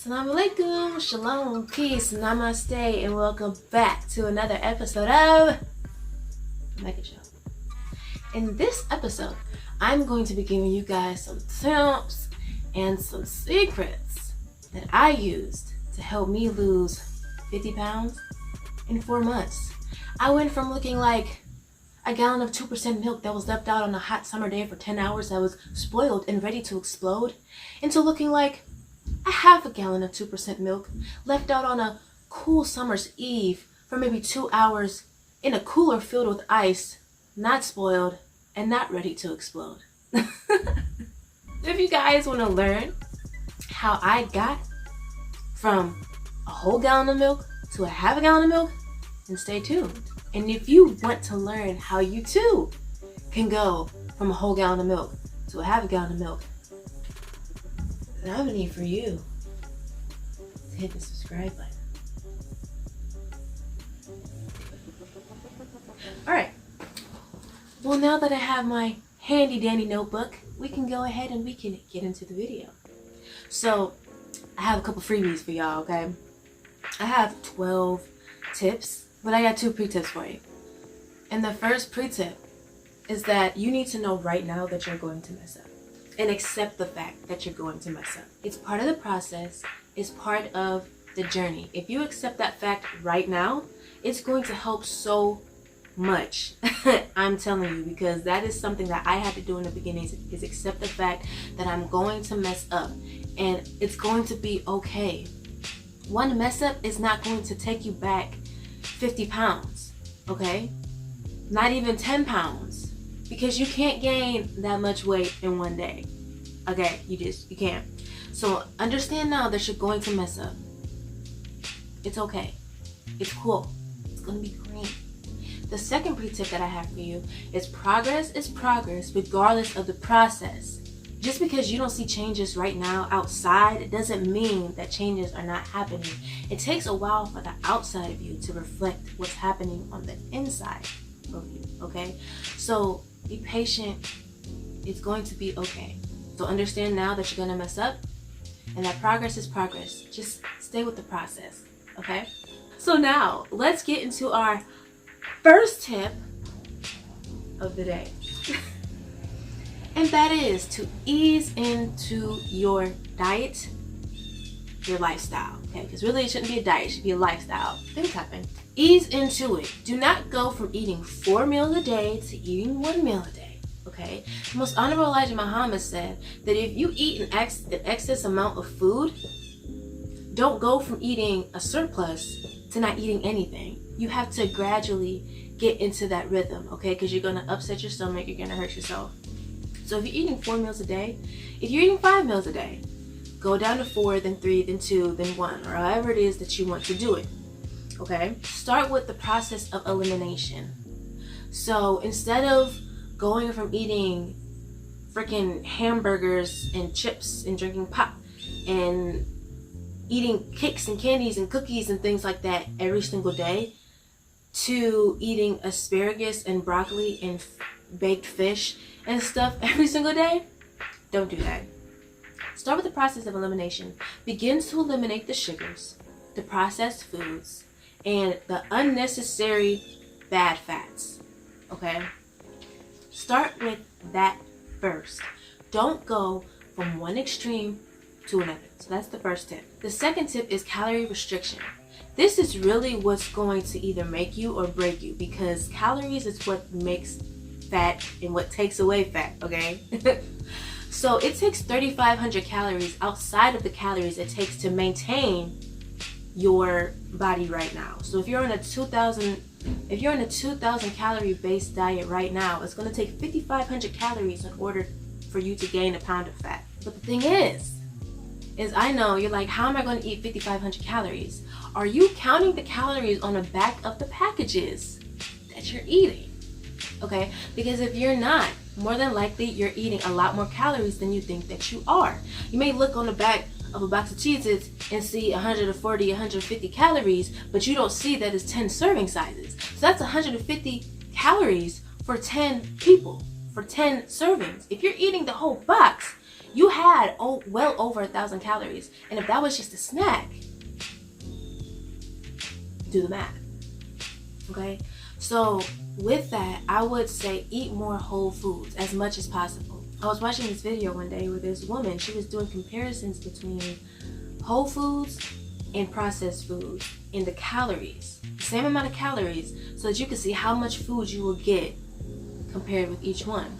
Assalamu alaikum, shalom, peace, namaste, and welcome back to another episode of Mega Show. In this episode, I'm going to be giving you guys some tips and some secrets that I used to help me lose 50 pounds in 4 months. I went from looking like a gallon of 2% milk that was left out on a hot summer day for 10 hours that was spoiled and ready to explode, into looking like a half a gallon of 2% milk left out on a cool summer's eve for maybe 2 hours in a cooler filled with ice, not spoiled and not ready to explode. If you guys want to learn how I got from a whole gallon of milk to a half a gallon of milk, then stay tuned. And if you want to learn how you too can go from a whole gallon of milk to a half a gallon of milk, then I would need for you to hit the subscribe button. Alright, well, now that I have my handy dandy notebook, we can go ahead and we can get into the video. So I have a couple freebies for y'all, okay? I have 12 tips, but I got 2 pre-tips for you. And the first pre-tip is that you need to know right now that you're going to mess up. And accept the fact that you're going to mess up. It's part of the process. It's part of the journey. If you accept that fact right now, it's going to help so much. I'm telling you, because that is something that I had to do in the beginning, is accept the fact that I'm going to mess up. And it's going to be okay. One mess up is not going to take you back 50 pounds, okay? Not even 10 pounds. Because you can't gain that much weight in one day. Okay, you can't. So understand now that you're going to mess up. It's okay. It's cool. It's gonna be great. The second pre-tip that I have for you is progress regardless of the process. Just because you don't see changes right now outside, it doesn't mean that changes are not happening. It takes a while for the outside of you to reflect what's happening on the inside of you, okay? So be patient. It's going to be okay. So understand now that you're going to mess up and that progress is progress. Just stay with the process, okay? So now let's get into our first tip of the day. And that is to ease into your diet, your lifestyle, okay? Because really it shouldn't be a diet, it should be a lifestyle. Things happen. Ease into it. Do not go from eating 4 meals a day to eating 1 meal a day, okay? The Most Honorable Elijah Muhammad said that if you eat an excess amount of food, don't go from eating a surplus to not eating anything. You have to gradually get into that rhythm, okay? Because you're going to upset your stomach, you're going to hurt yourself. So if you're eating 4 meals a day, if you're eating 5 meals a day, go down to 4, then 3, then 2, then 1, or however it is that you want to do it. Okay, start with the process of elimination. So instead of going from eating freaking hamburgers and chips and drinking pop and eating cakes and candies and cookies and things like that every single day, to eating asparagus and broccoli and baked fish and stuff every single day, don't do that. Start with the process of elimination. Begin to eliminate the sugars, the processed foods, and the unnecessary bad fats, okay? Start with that first. Don't go from one extreme to another. So that's the first tip. The second tip is calorie restriction. This is really what's going to either make you or break you, because calories is what makes fat and what takes away fat, okay? So it takes 3,500 calories outside of the calories it takes to maintain your body right now. So if you're on a 2,000 calorie based diet right now, it's going to take 5,500 calories in order for you to gain a pound of fat. But the thing is I know you're like, how am I going to eat 5,500 calories? Are you counting the calories on the back of the packages that you're eating? Okay, because if you're not, more than likely you're eating a lot more calories than you think that you are. You may look on the back of a box of Cheez-Its and see 140, 150 calories, but you don't see that it's 10 serving sizes. So that's 150 calories for 10 people, for 10 servings. If you're eating the whole box, you had well over 1,000 calories. And if that was just a snack, do the math. Okay? So with that, I would say eat more whole foods as much as possible. I was watching this video one day where this woman, she was doing comparisons between whole foods and processed foods in the calories. The same amount of calories, so that you can see how much food you will get compared with each one.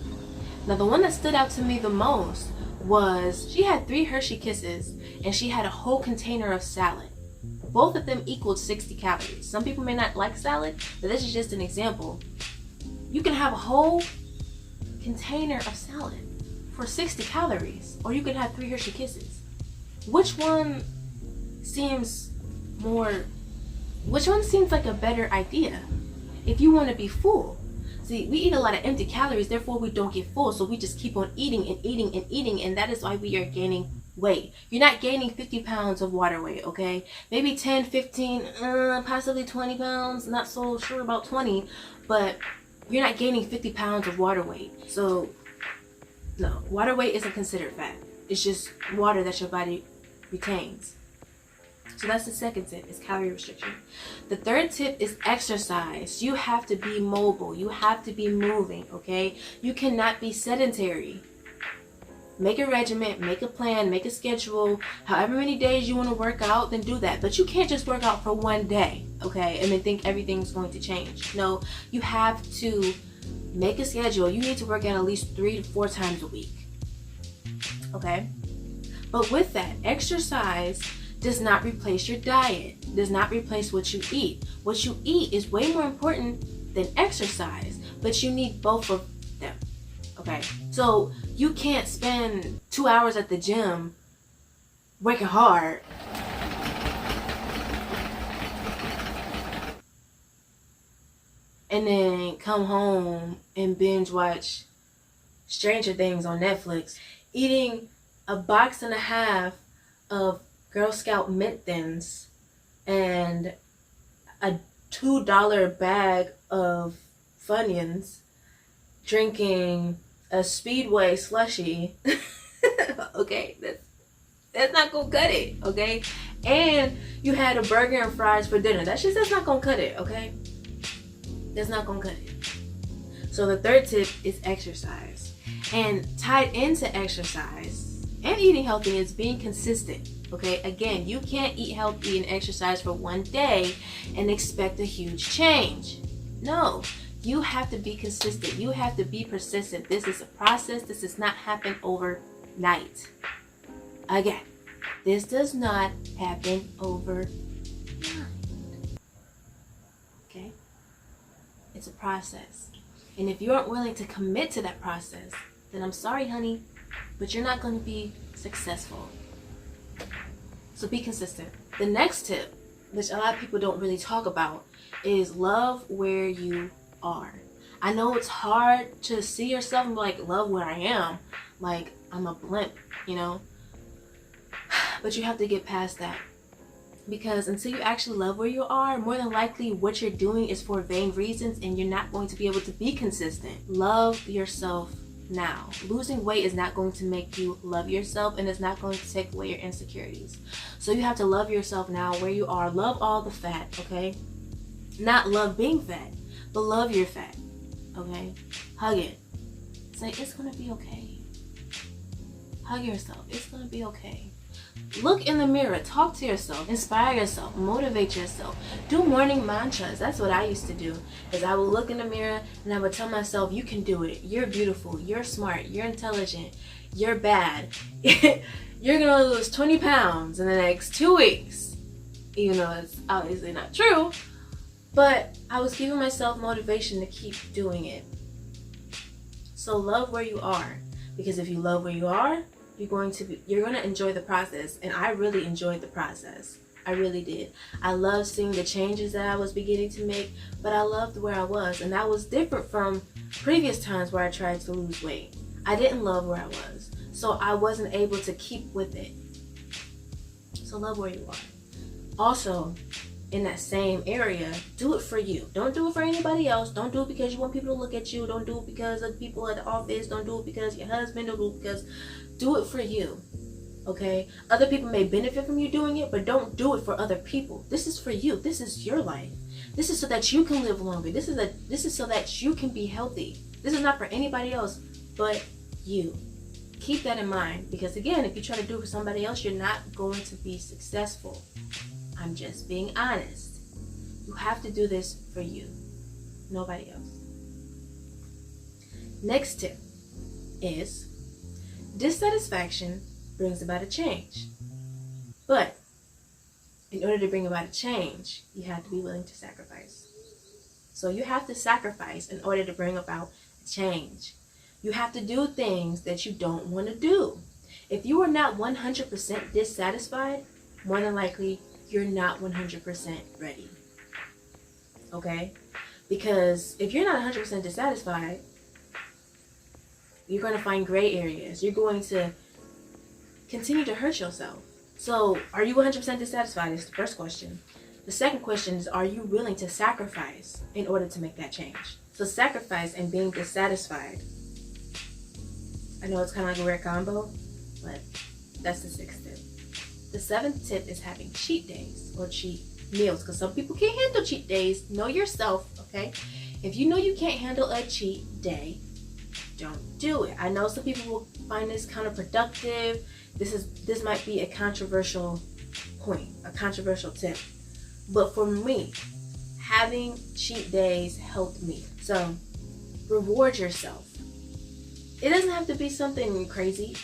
Now the one that stood out to me the most was she had 3 Hershey Kisses and she had a whole container of salad. Both of them equaled 60 calories. Some people may not like salad, but this is just an example. You can have a whole container of salad for 60 calories, or you can have 3 Hershey Kisses. Which one seems like a better idea if you want to be full? See, we eat a lot of empty calories, therefore we don't get full, so we just keep on eating and eating and eating, and that is why we are gaining weight. You're not gaining 50 pounds of water weight, okay? Maybe 10, 15, possibly 20 pounds. Not so sure about 20, but you're not gaining 50 pounds of water weight. So, no, water weight isn't considered fat. It's just water that your body retains. So that's the second tip, is calorie restriction. The third tip is exercise. You have to be mobile. You have to be moving, okay? You cannot be sedentary. Make a regimen, make a plan, make a schedule. However many days you want to work out, then do that. But you can't just work out for one day, okay, and then think everything's going to change. No, you have to make a schedule. You need to work out at least 3 to 4 times a week, okay? But with that, exercise does not replace your diet, does not replace what you eat. What you eat is way more important than exercise, but you need both of them, okay? So you can't spend 2 hours at the gym working hard and then come home and binge watch Stranger Things on Netflix, eating a box and a half of Girl Scout Mint Thins and a $2 bag of Funyuns, drinking a Speedway slushie. Okay, that's not gonna cut it, okay? And you had a burger and fries for dinner. That's not gonna cut it, okay? That's not gonna cut it. So the third tip is exercise. And tied into exercise and eating healthy is being consistent. Okay, again, you can't eat healthy and exercise for one day and expect a huge change. No, you have to be consistent. You have to be persistent. This is a process. This does not happen overnight. Again, this does not happen overnight. Okay? It's a process. And if you aren't willing to commit to that process, then I'm sorry, honey, but you're not going to be successful. So be consistent. The next tip, which a lot of people don't really talk about, is love where you are. I know it's hard to see yourself and be like, love where I am. Like, I'm a blimp, you know? But you have to get past that. Because until you actually love where you are, more than likely what you're doing is for vain reasons and you're not going to be able to be consistent. Love yourself now. Losing weight is not going to make you love yourself, and it's not going to take away your insecurities. So you have to love yourself now where you are. Love all the fat, okay? Not love being fat, but love your fat, okay? Hug it. Say, it's gonna be okay. Hug yourself. It's gonna be okay. Look in the mirror, talk to yourself, inspire yourself, motivate yourself. Do morning mantras. That's what I used to do. Is I would look in the mirror and I would tell myself, you can do it. You're beautiful. You're smart. You're intelligent. You're bad. You're going to lose 20 pounds in the next 2 weeks. Even though it's obviously not true. But I was giving myself motivation to keep doing it. So love where you are. Because if you love where you are, you're going to enjoy the process. And I really enjoyed the process. I really did. I loved seeing the changes that I was beginning to make, but I loved where I was. And that was different from previous times where I tried to lose weight. I didn't love where I was, so I wasn't able to keep with it. So love where you are. Also, in that same area, do it for you. Don't do it for anybody else. Don't do it because you want people to look at you. Don't do it because of people at the office. Don't do it because your husband. Don't do it because Do it for you. Okay? Other people may benefit from you doing it, but don't do it for other people. This is for you. This is your life. This is so that you can live longer. This is so that you can be healthy. This is not for anybody else but you. Keep that in mind, because again, if you try to do it for somebody else, you're not going to be successful. I'm just being honest. You have to do this for you, nobody else. Next tip is dissatisfaction brings about a change. But in order to bring about a change, you have to be willing to sacrifice. So you have to sacrifice in order to bring about a change. You have to do things that you don't want to do. If you are not 100% dissatisfied, more than likely, you're not 100% ready. Okay? Because if you're not 100% dissatisfied, you're going to find gray areas. You're going to continue to hurt yourself. So, are you 100% dissatisfied is the first question. The second question is, are you willing to sacrifice in order to make that change? So, sacrifice and being dissatisfied. I know it's kind of like a weird combo, but that's the sixth tip. The seventh tip is having cheat days or cheat meals, because some people can't handle cheat days. Know yourself, okay? If you know you can't handle a cheat day, don't do it. I know some people will find this counterproductive. This might be a controversial point, a controversial tip. But for me, having cheat days helped me. So, reward yourself. It doesn't have to be something crazy.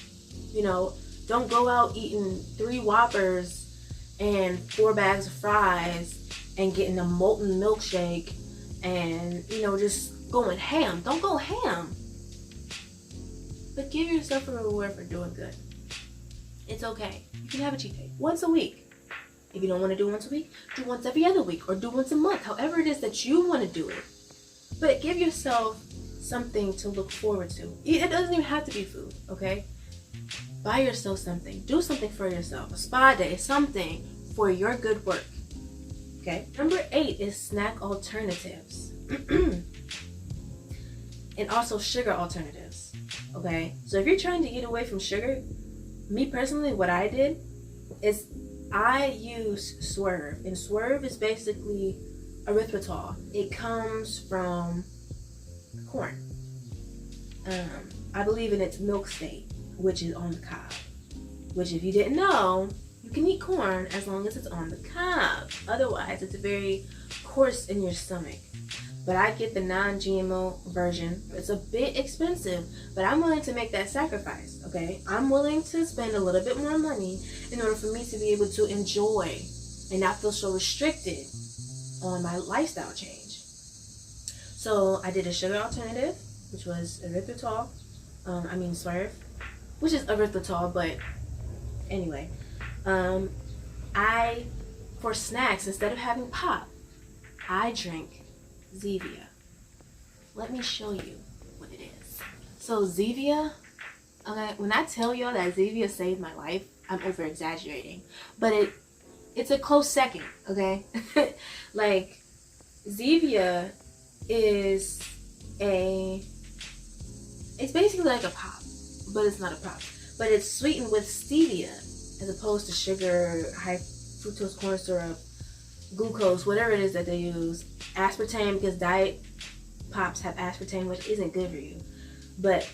You know, don't go out eating 3 Whoppers and 4 bags of fries and getting a molten milkshake and, you know, just going ham. Don't go ham. But give yourself a reward for doing good. It's okay. You can have a cheat day once a week. If you don't want to do it once a week, do once every other week or do once a month. However it is that you want to do it. But give yourself something to look forward to. It doesn't even have to be food, okay? Buy yourself something. Do something for yourself. A spa day, something for your good work. Okay? Number 8 is snack alternatives. And also sugar alternatives. Okay? So if you're trying to get away from sugar, me personally, what I did is I use Swerve. And Swerve is basically erythritol. It comes from corn. I believe in its milk state, which is on the cob. Which, if you didn't know, you can eat corn as long as it's on the cob. Otherwise, it's very coarse in your stomach. But I get the non-GMO version. It's a bit expensive, but I'm willing to make that sacrifice, okay? I'm willing to spend a little bit more money in order for me to be able to enjoy and not feel so restricted on my lifestyle change. So I did a sugar alternative, which was erythritol. Swerve, which is erythritol, but anyway. For snacks, instead of having pop, I drink Zevia. Let me show you what it is. So Zevia, okay, when I tell y'all that Zevia saved my life, I'm over exaggerating. But it's a close second, okay? Like, Zevia is it's basically like a pop, but it's not a pop. But it's sweetened with stevia as opposed to sugar, high fructose corn syrup, glucose, whatever it is that they use. Aspartame, because diet pops have aspartame, which isn't good for you. But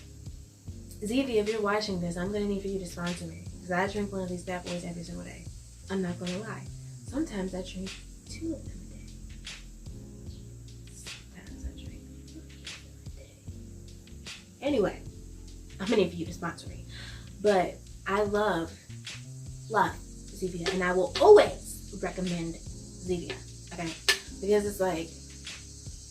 Zevia, if you're watching this, I'm going to need for you to sponsor me, because I drink one of these bad boys every single day. I'm not going to lie. Sometimes I drink 2 of them a day. Sometimes I drink 3 of them a day. Anyway, I'm going to need for you to sponsor me. But I love Zevia, and I will always recommend Zevia, okay? Because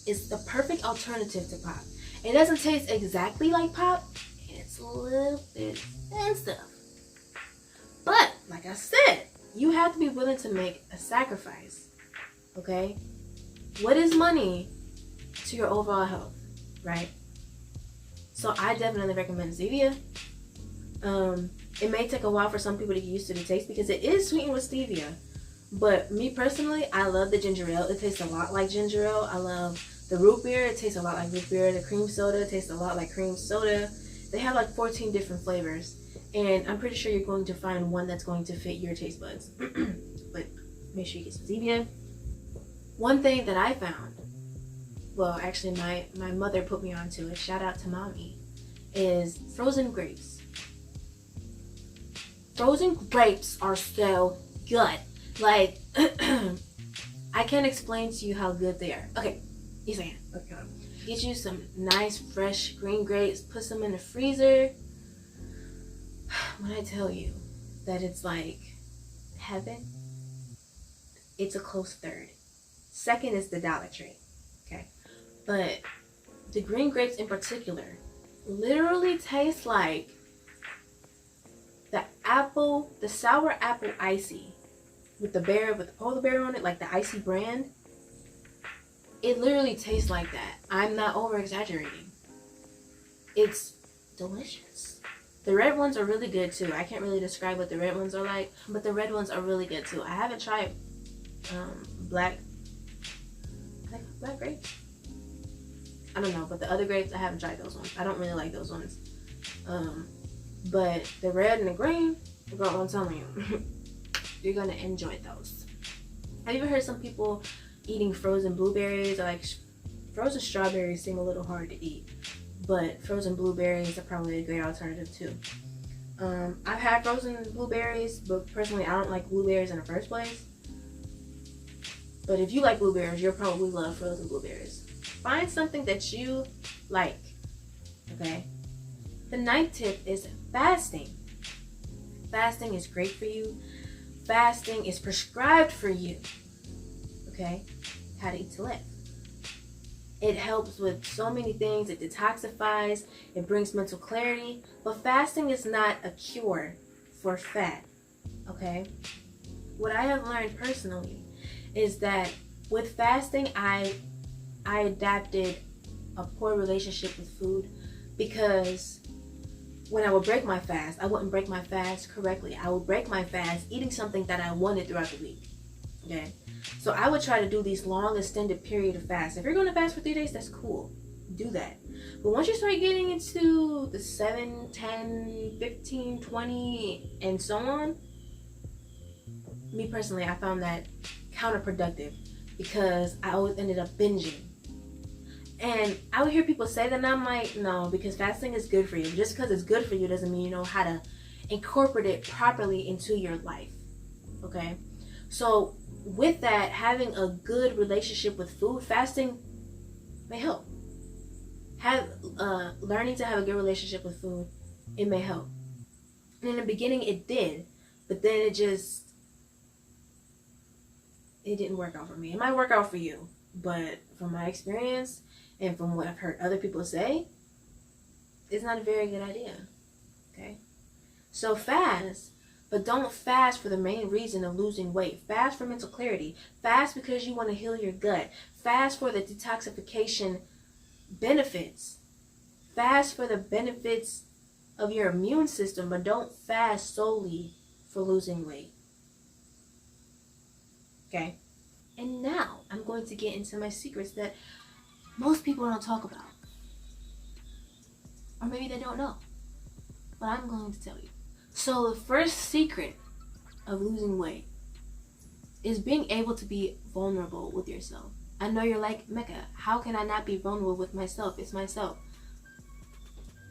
it's the perfect alternative to pop. It doesn't taste exactly like pop. It's a little bit expensive. But, like I said, you have to be willing to make a sacrifice, okay? What is money to your overall health, right? So I definitely recommend Zevia. It may take a while for some people to get used to the taste because it is sweetened with stevia. But me personally, I love the ginger ale. It tastes a lot like ginger ale. I love the root beer. It tastes a lot like root beer. The cream soda tastes a lot like cream soda. They have like 14 different flavors. And I'm pretty sure you're going to find one that's going to fit your taste buds. But make sure you get some stevia. One thing that I found, well, actually my mother put me onto it, shout out to mommy, is frozen grapes. Frozen grapes are so good. Like, I can't explain to you how good they are. Okay, yes I can. Okay, get you some nice fresh green grapes, put some in the freezer. When I tell you that it's like heaven, it's a close third. Second is the Dollar Tree, okay? But the green grapes in particular literally taste like the sour apple icy with the polar bear on it, like the icy brand. It literally tastes like that. I'm not over exaggerating. It's delicious. The red ones are really good too. I can't really describe what the red ones are like, but the red ones are really good too. I haven't tried black grapes. I don't know, but the other grapes, I haven't tried those ones. I don't really like those ones. But the red and the green, girl, I'm telling you, you're gonna enjoy those. Have you ever heard some people eating frozen blueberries? Or like frozen strawberries seem a little hard to eat, but frozen blueberries are probably a great alternative too. I've had frozen blueberries, but personally I don't like blueberries in the first place. But if you like blueberries, you'll probably love frozen blueberries. Find something that you like, okay? The 9th tip is fasting. Fasting is great for you. Fasting is prescribed for you, okay? How to eat to live. It helps with so many things. It detoxifies, it brings mental clarity, but fasting is not a cure for fat, okay? What I have learned personally is that with fasting, I adapted a poor relationship with food, because when I would break my fast, I wouldn't break my fast correctly. I would break my fast eating something that I wanted throughout the week, okay? So I would try to do these long extended period of fast. If you're going to fast for 3 days, that's cool. Do that. But once you start getting into the 7, 10, 15, 20, and so on, me personally, I found that counterproductive because I always ended up binging. And I would hear people say that, and I'm like, no, because fasting is good for you. Just because it's good for you doesn't mean you know how to incorporate it properly into your life, okay? So with that, having a good relationship with food, fasting may help. Learning to have a good relationship with food, it may help. And in the beginning it did, but then it didn't work out for me. It might work out for you, but from my experience and from what I've heard other people say, it's not a very good idea, okay? So fast, but don't fast for the main reason of losing weight. Fast for mental clarity. Fast because you want to heal your gut. Fast for the detoxification benefits. Fast for the benefits of your immune system, but don't fast solely for losing weight. Okay? And now I'm going to get into my secrets that most people don't talk about. Or maybe they don't know. But I'm going to tell you. So the first secret of losing weight is being able to be vulnerable with yourself. I know you're like, Mecca, how can I not be vulnerable with myself? It's myself.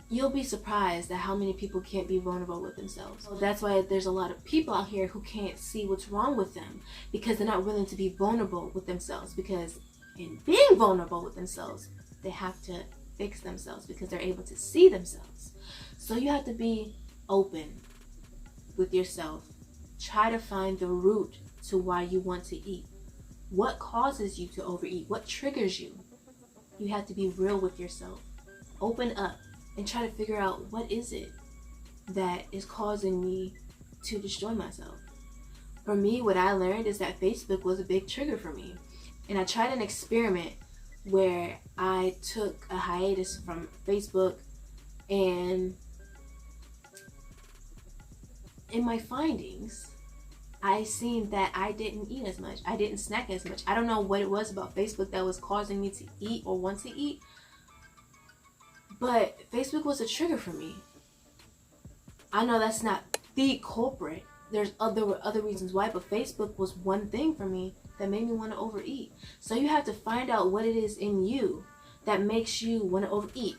You'll be surprised at how many people can't be vulnerable with themselves. So that's why there's a lot of people out here who can't see what's wrong with them, because they're not willing to be vulnerable with themselves. Because in being vulnerable with themselves, they have to fix themselves because they're able to see themselves. So you have to be open with yourself. Try to find the root to why you want to eat. What causes you to overeat? What triggers you? You have to be real with yourself. Open up and try to figure out, what is it that is causing me to destroy myself? For me, what I learned is that Facebook was a big trigger for me. And I tried an experiment where I took a hiatus from Facebook, and in my findings, I seen that I didn't eat as much. I didn't snack as much. I don't know what it was about Facebook that was causing me to eat or want to eat, but Facebook was a trigger for me. I know that's not the culprit. There were other reasons why, but Facebook was one thing for me that made me want to overeat. So you have to find out what it is in you that makes you want to overeat,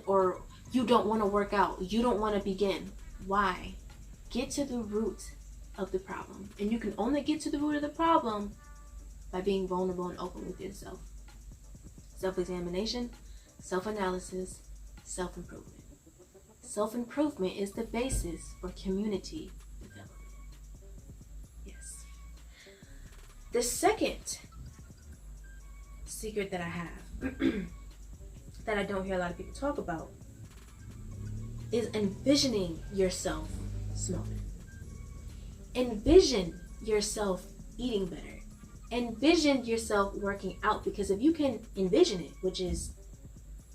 or you don't want to work out, you don't want to begin. Why? Get to the root of the problem. And you can only get to the root of the problem by being vulnerable and open with yourself. Self-examination, self-analysis, self-improvement. Self-improvement is the basis for community development. Yes. The second secret that I have that I don't hear a lot of people talk about is envisioning yourself smaller. Envision yourself eating better. Envision yourself working out, because if you can envision it, which is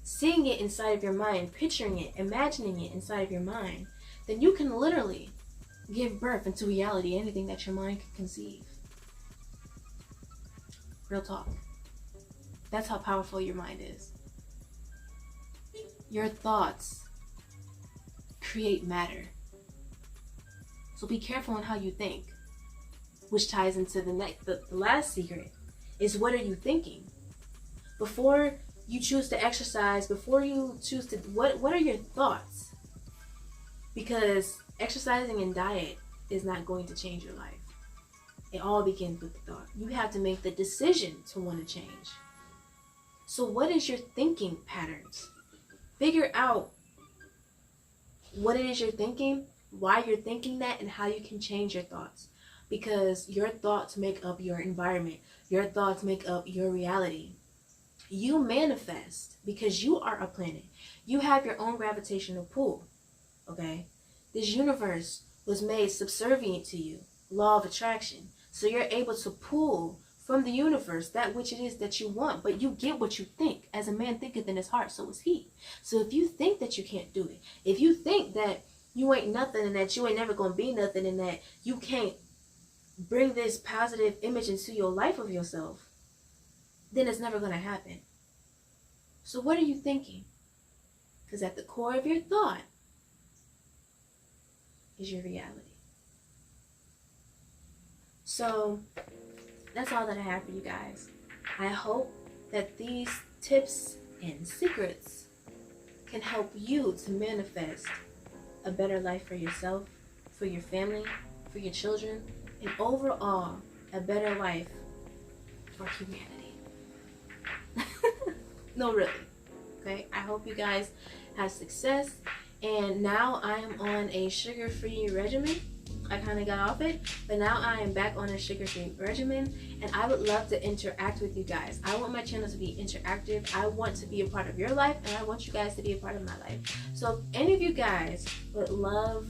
seeing it inside of your mind, picturing it, imagining it inside of your mind, then you can literally give birth into reality, anything that your mind can conceive. Real talk. That's how powerful your mind is. Your thoughts create matter. So be careful on how you think, which ties into the last secret is, what are you thinking? Before you choose to exercise, before you choose to, what are your thoughts? Because exercising and diet is not going to change your life. It all begins with the thought. You have to make the decision to want to change. So what is your thinking patterns? Figure out what it is you're thinking, why you're thinking that, and how you can change your thoughts. Because your thoughts make up your environment. Your thoughts make up your reality. You manifest because you are a planet. You have your own gravitational pull, okay? This universe was made subservient to you, law of attraction. So you're able to pull from the universe that which it is that you want, but you get what you think. As a man thinketh in his heart, so is he. So if you think that you can't do it, if you think that you ain't nothing and that you ain't never gonna be nothing and that you can't bring this positive image into your life of yourself, then it's never gonna happen. So what are you thinking? Because at the core of your thought is your reality. So that's all that I have for you guys. I hope that these tips and secrets can help you to manifest a better life for yourself, for your family, for your children, and overall a better life for humanity. No, really. Okay, I hope you guys have success. And now I am on a sugar-free regimen. I kind of got off it, but now I am back on a sugar-free regimen, and I would love to interact with you guys. I want my channel to be interactive. I want to be a part of your life, and I want you guys to be a part of my life. So if any of you guys would love,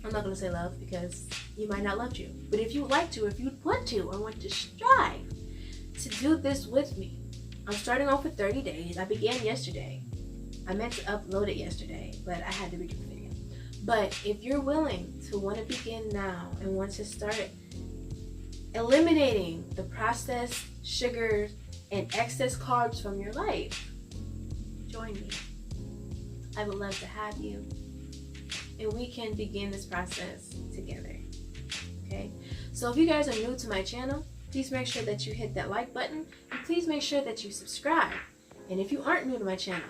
I'm not going to say love because you might not love you, but if you'd like to, if you'd want to, or want to strive to do this with me, I'm starting off with 30 days. I began yesterday. I meant to upload it yesterday, but I had to redo the video. But if you're willing to want to begin now and want to start eliminating the processed sugars and excess carbs from your life, join me. I would love to have you, and we can begin this process together. Okay? So if you guys are new to my channel, please make sure that you hit that like button, and please make sure that you subscribe. And if you aren't new to my channel,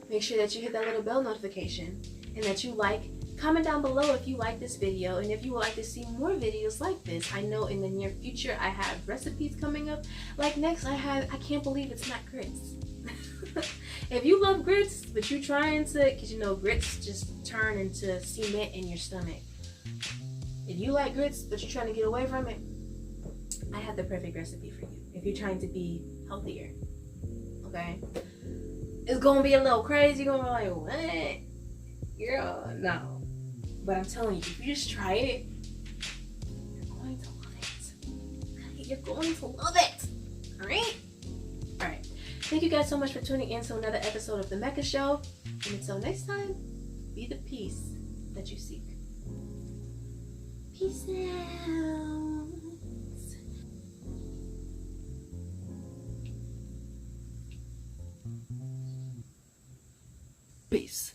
make sure that you hit that little bell notification and that you like. Comment down below if you like this video and if you would like to see more videos like this. I know in the near future I have recipes coming up. Like next I can't believe it's not grits. If you love grits but you're trying to, because you know grits just turn into cement in your stomach. If you like grits but you're trying to get away from it, I have the perfect recipe for you. If you're trying to be healthier, okay? It's gonna be a little crazy. You're gonna be like, what? Girl, no. But I'm telling you, if you just try it, you're going to love it. You're going to love it. Alright? Alright. Thank you guys so much for tuning in to another episode of The Mecca Show. And until next time, be the peace that you seek. Peace out. Peace.